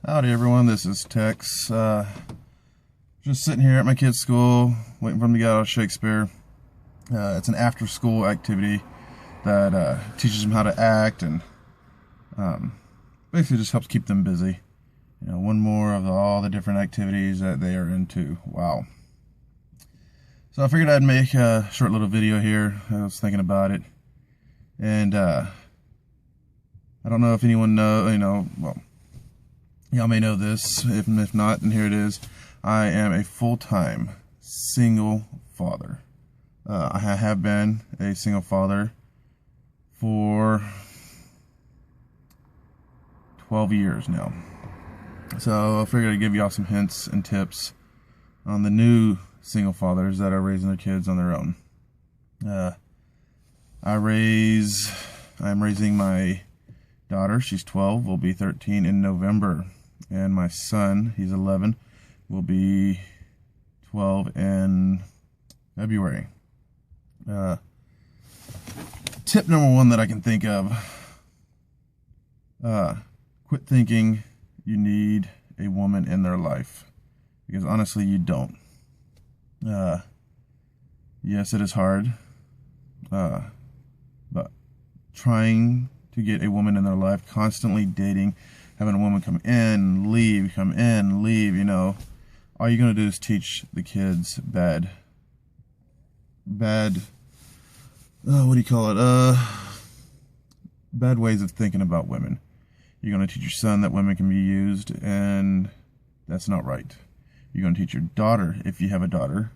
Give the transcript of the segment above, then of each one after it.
Howdy everyone, this is Tex. Just sitting here at my kid's school, waiting for them to get out of Shakespeare. It's an after-school activity that teaches them how to act and basically just helps keep them busy. You know, one more of all the different activities that they are into. Wow. So I figured I'd make a short little video here. I was thinking about it. And I don't know if anyone well, y'all may know this. If not, then here it is. I am a full-time single father. I have been a single father for 12 years now. So I figured I'd give y'all some hints and tips on the new single fathers that are raising their kids on their own. I'm raising my daughter. She's 12, will be 13 in November. And my son, he's 11, will be 12 in February. Tip number one that I can think of, quit thinking you need a woman in their life, because honestly you don't. Yes, it is hard, but trying to get a woman in their life, constantly dating, having a woman come in, leave, you know, all you're going to do is teach the kids bad, what do you call it, bad ways of thinking about women. You're going to teach your son that women can be used, and that's not right. You're going to teach your daughter, if you have a daughter,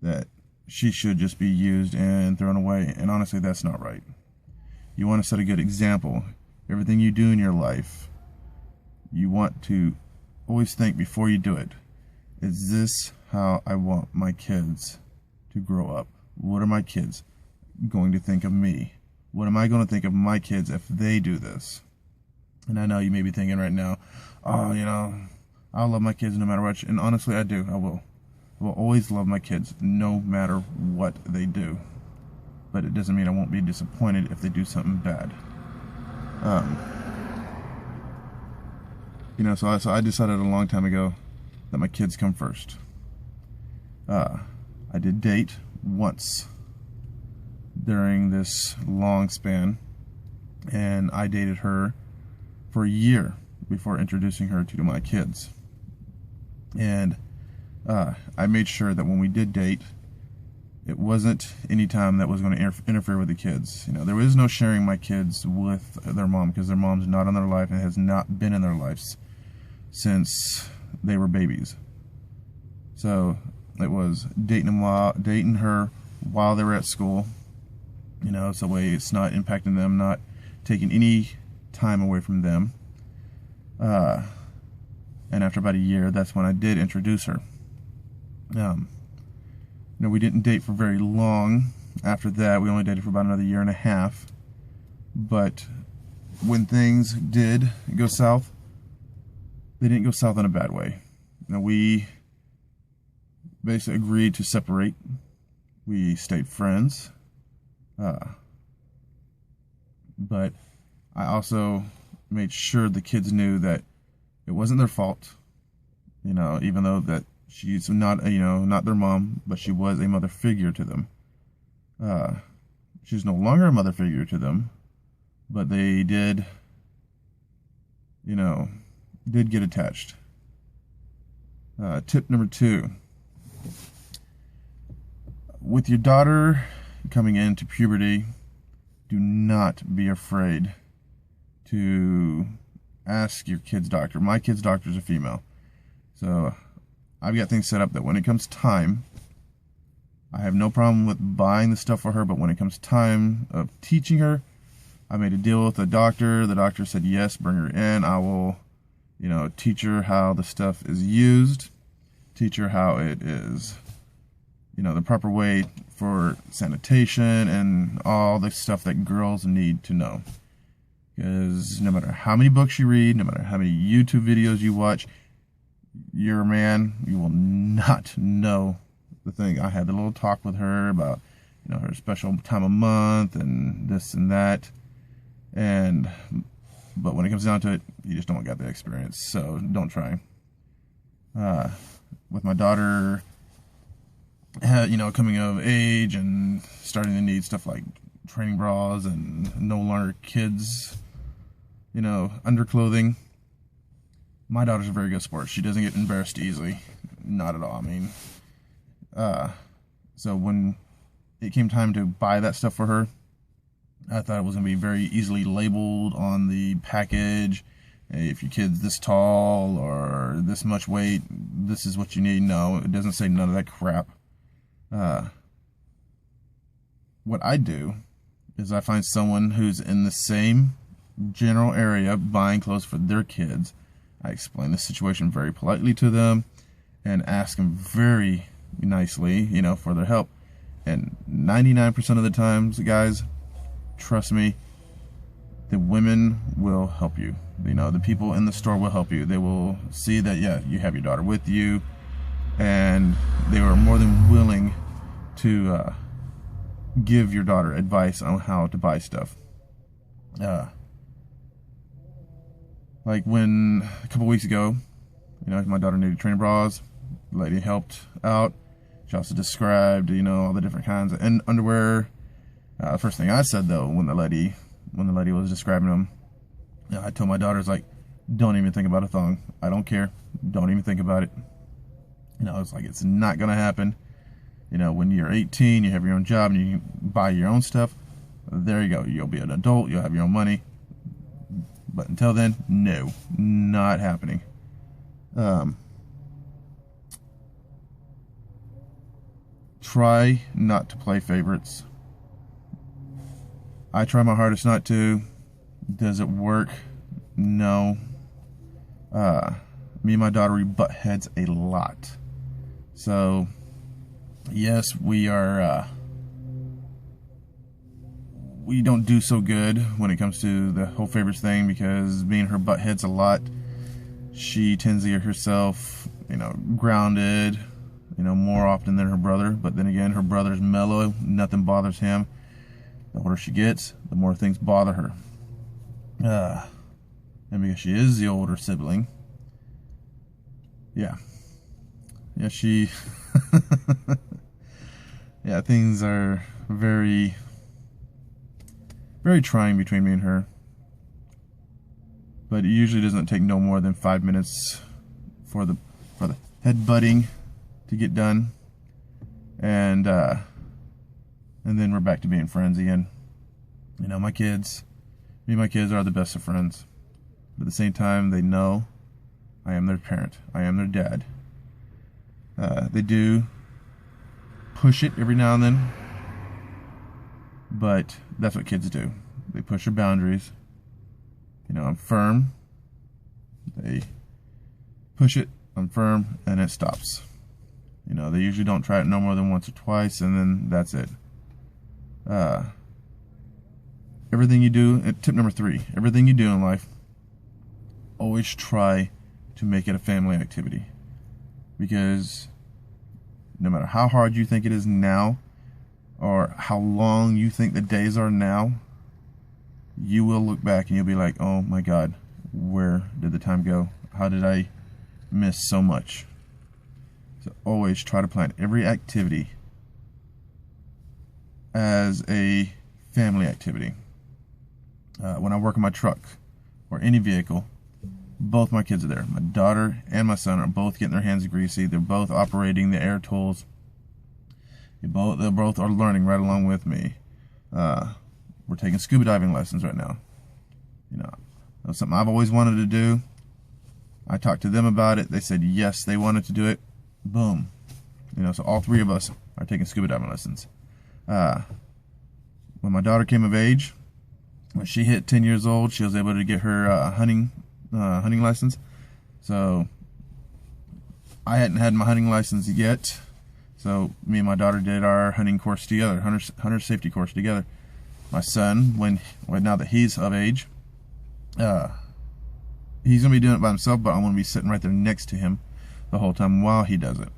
that she should just be used and thrown away, and honestly, that's not right. You want to set a good example. Everything you do in your life, you want to always think before you do it, is this how I want my kids to grow up? What are my kids going to think of me? What am I going to think of my kids if they do this? And I know you may be thinking right now, oh, you know, I love my kids no matter what. And honestly, I do. I will always love my kids no matter what they do. But it doesn't mean I won't be disappointed if they do something bad. You know, so I decided a long time ago that my kids come first. I did date once during this long span, and I dated her for a year before introducing her to my kids. And I made sure that when we did date, it wasn't any time that was going to interfere with the kids. You know, there was no sharing my kids with their mom, because their mom's not in their life and has not been in their lives since they were babies. So it was dating her while they were at school. You know, so way it's not impacting them, not taking any time away from them. And after about a year, that's when I did introduce her. You know, we didn't date for very long after that. We only dated for about another year and a half. But when things did go south, they didn't go south in a bad way. You know, we basically agreed to separate. We stayed friends. But I also made sure the kids knew that it wasn't their fault. You know, even though that she's not, you know, not their mom, but she was a mother figure to them. She's no longer a mother figure to them, but they did, you know, did get attached. Tip number 2. With your daughter coming into puberty, do not be afraid to ask your kid's doctor. My kid's doctor is a female. So I've got things set up that when it comes time, I have no problem with buying the stuff for her, but when it comes time of teaching her, I made a deal with the doctor. The doctor said, yes, bring her in. I will, you know, teach her how the stuff is used, teach her how it is, you know, the proper way for sanitation and all the stuff that girls need to know. Because no matter how many books you read, no matter how many YouTube videos you watch, you're a man, you will not know the thing. I had a little talk with her about, you know, her special time of month and this and that. And but when it comes down to it, you just don't got the experience, so don't try. With my daughter, coming of age and starting to need stuff like training bras and no longer kids, underclothing. My daughter's a very good sport. She doesn't get embarrassed easily. Not at all. I mean, so when it came time to buy that stuff for her, I thought it was going to be very easily labeled on the package. Hey, if your kid's this tall or this much weight, this is what you need. No, it doesn't say none of that crap. What I do is I find someone who's in the same general area buying clothes for their kids. I explain the situation very politely to them and ask them very nicely, for their help. And 99% of the times, guys, trust me, the women will help you. The people in the store will help you. They will see that, yeah, you have your daughter with you, and they are more than willing to give your daughter advice on how to buy stuff. Like when a couple weeks ago, my daughter needed training bras. The lady helped out. She also described, all the different kinds of underwear. The first thing I said though, when the lady was describing them, I told my daughters, like, don't even think about a thong. I don't care. Don't even think about it. It's like, it's not gonna happen. When you're 18, you have your own job and you can buy your own stuff. There you go. You'll be an adult. You'll have your own money. But until then, no, not happening. Try not to play favorites. I try my hardest not to. Does it work? No. Me and my daughter, we butt heads a lot. So, yes, we are, we don't do so good when it comes to the whole favorites thing, because me and her butt heads a lot. She tends to get herself, grounded, more often than her brother. But then again, her brother's mellow. Nothing bothers him. The older she gets, the more things bother her. And because she is the older sibling, yeah, she, yeah, things are very, very trying between me and her. But it usually doesn't take no more than 5 minutes for the headbutting to get done, and then we're back to being friends again. Me and my kids are the best of friends. But at the same time, they know I am their parent. I am their dad. They do push it every now and then, but that's what kids do. They push their boundaries. I'm firm. They push it, I'm firm, and it stops. They usually don't try it no more than once or twice, and then that's it. Everything you do, tip number 3, everything you do in life, always try to make it a family activity. Because no matter how hard you think it is now, or how long you think the days are now, you will look back and you'll be like, oh my God, where did the time go? How did I miss so much? So always try to plan every activity as a family activity. When I work in my truck or any vehicle, both my kids are there. My daughter and my son are both getting their hands greasy. They're both operating the air tools. They both are learning right along with me. We're taking scuba diving lessons right now. That's something I've always wanted to do. I talked to them about it. They said yes, they wanted to do it. Boom. So all 3 of us are taking scuba diving lessons. When my daughter came of age, when she hit 10 years old, she was able to get her hunting license. So I hadn't had my hunting license yet. So me and my daughter did our hunting course together, hunter safety course together. My son, now that he's of age, he's gonna be doing it by himself, but I'm gonna be sitting right there next to him the whole time while he does it.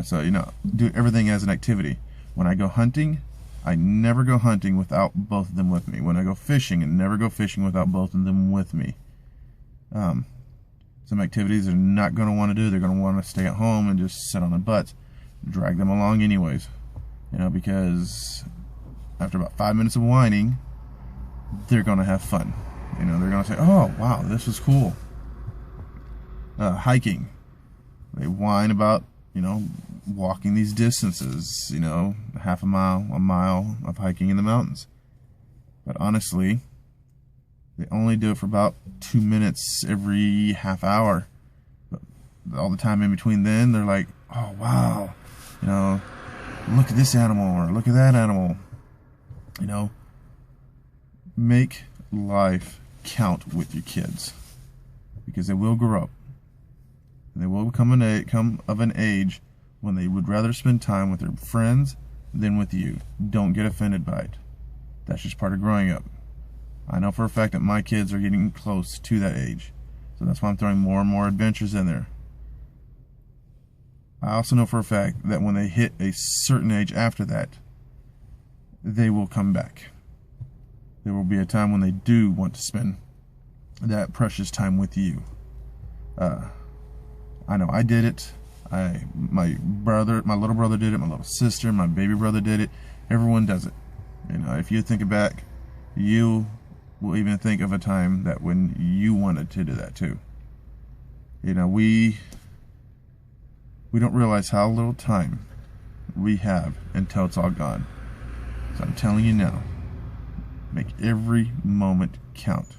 So do everything as an activity. When I go hunting, I never go hunting without both of them with me. When I go fishing, I never go fishing without both of them with me. Some activities they're not going to want to do. They're going to want to stay at home and just sit on their butts. Drag them along anyways. Because after about 5 minutes of whining, they're going to have fun. They're going to say, oh, wow, this was cool. Hiking. They whine about, walking these distances, half a mile of hiking in the mountains. But honestly, they only do it for about 2 minutes every half hour. But all the time in between then, they're like, oh, wow, look at this animal or look at that animal. Make life count with your kids, because they will grow up. And they will come of an age when they would rather spend time with their friends than with you. Don't get offended by it. That's just part of growing up. I know for a fact that my kids are getting close to that age. So that's why I'm throwing more and more adventures in there. I also know for a fact that when they hit a certain age after that, they will come back. There will be a time when they do want to spend that precious time with you. I know I did it. My little brother did it. My little sister, my baby brother did it. Everyone does it. If you think back, you will even think of a time that when you wanted to do that too. We don't realize how little time we have until it's all gone. So I'm telling you now, make every moment count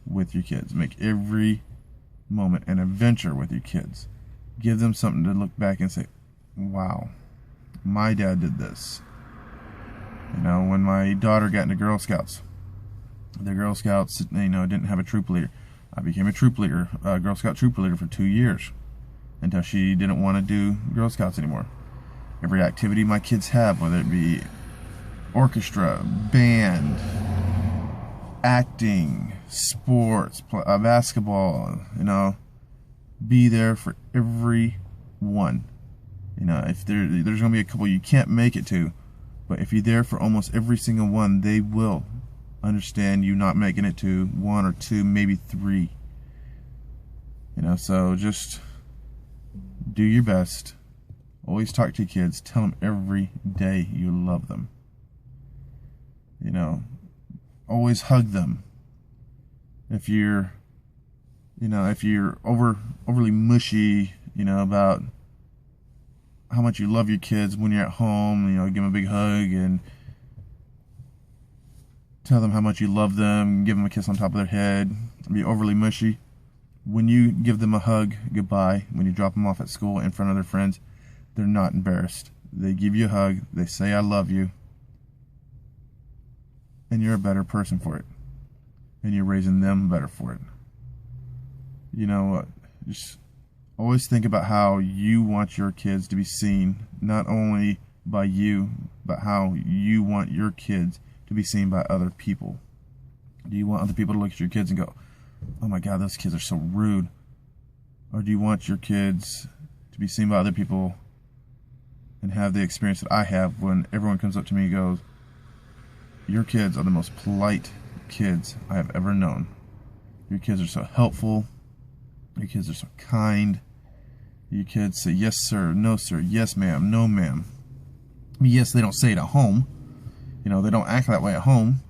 with your kids. Make every moment an adventure with your kids. Give them something to look back and say, wow, my dad did this. When my daughter got into Girl Scouts, the Girl Scouts, didn't have a troop leader. I became a troop leader, Girl Scout troop leader for 2 years until she didn't want to do Girl Scouts anymore. Every activity my kids have, whether it be orchestra, band, acting, sports, basketball, be there for every one. If there's going to be a couple you can't make it to, but if you're there for almost every single one, they will understand you not making it to 1 or 2, maybe 3. So just do your best. Always talk to your kids. Tell them every day you love them. Always hug them. If you're overly mushy, about how much you love your kids when you're at home, give them a big hug and tell them how much you love them, give them a kiss on top of their head, be overly mushy. When you give them a hug goodbye, when you drop them off at school in front of their friends, they're not embarrassed. They give you a hug, they say I love you, and you're a better person for it. And you're raising them better for it. Just always think about how you want your kids to be seen, not only by you, but how you want your kids to be seen by other people. Do you want other people to look at your kids and go, oh my God, those kids are so rude? Or do you want your kids to be seen by other people and have the experience that I have when everyone comes up to me and goes, your kids are the most polite kids I have ever known. Your kids are so helpful. Your kids are so kind. Your kids say yes sir, no sir, yes ma'am, no ma'am. Yes, they don't say it at home. They don't act that way at home.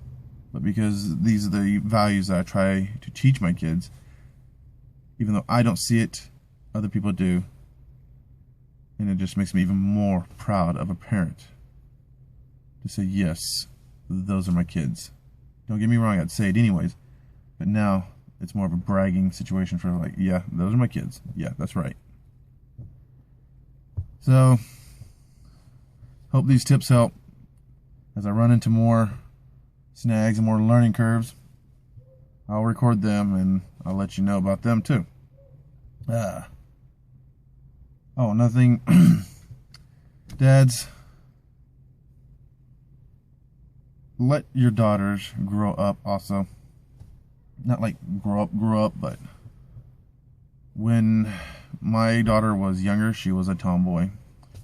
But because these are the values that I try to teach my kids, even though I don't see it, other people do. And it just makes me even more proud of a parent to say, yes, those are my kids. Don't get me wrong, I'd say it anyways. But now it's more of a bragging situation for like, yeah, those are my kids. Yeah, that's right. So, hope these tips help. As I run into more snags and more learning curves, I'll record them and I'll let you know about them too. Oh, another thing, dads, let your daughters grow up also. Not like grow up, but when my daughter was younger, she was a tomboy.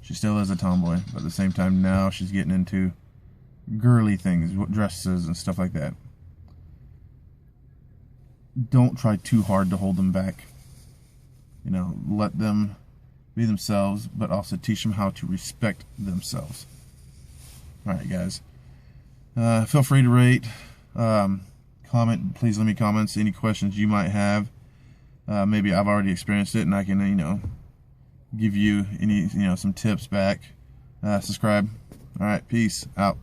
She still is a tomboy, but at the same time now she's getting into girly things, dresses and stuff like that. Don't try too hard to hold them back. You know, let them be themselves, but also teach them how to respect themselves. Alright, guys. Feel free to rate, comment. Please leave me comments, any questions you might have. Maybe I've already experienced it and I can, you know, give you any, some tips back. Subscribe. Alright, peace out.